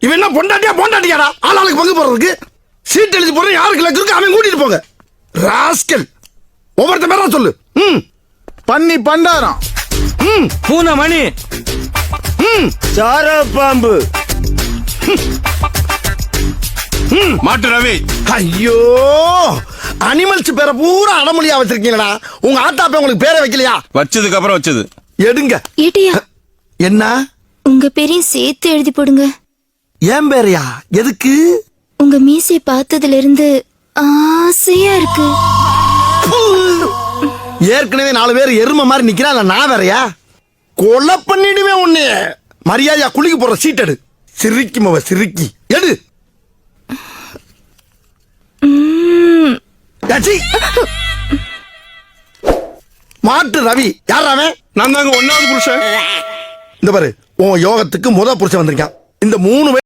இவன் என்ன பொண்டாட்டியாடா ஆளாளுக்கு பங்கு போறதுக்கு? சீட் எழுதி போற யாருக்கு லக்கு இருக்கு அவன் கூட்டிட்டு போங்க. ராஸ்கல், ஒவ்வொருத்த பேரா சொல்லு. பன்னி பண்டாரம், பூனை மணி, சார பாம்பு, மாட்டு ரவி. ஐயோ, அனிமல்ஸ் பேரை பூரா அடமொழியா வச்சிருக்கீங்களா? உங்க ஆத்தாப்ப உங்களுக்கு பேரை வைக்கலையா? வச்சதுக்கு அப்புறம் வச்சது. எடுங்க. ஏட்டியா, என்ன உங்க பேரையும் சேர்த்து எழுதி போடுங்க. ஏன் பேரையா? எதுக்கு? உங்க மீசை பார்த்ததுல இருந்து ஆசையா இருக்கு. ஏற்கனவே 4 பேர் எருமை மாதிரி நிக்கிறான், நான் வேறையா? கொலை பண்ணிடுவேன் உன்னை. மரியாதையா குளிக்க போற சீட் எடு. சிரிக்கி மவ சிரிக்கி எடு. ஏச்சி. மாட்டு ரவி யார் அவன்? நான் தாங்க 1வது புருஷன். இந்த பாரு, உன் யோகத்துக்கு புருஷன் வந்திருக்கான். இந்த 3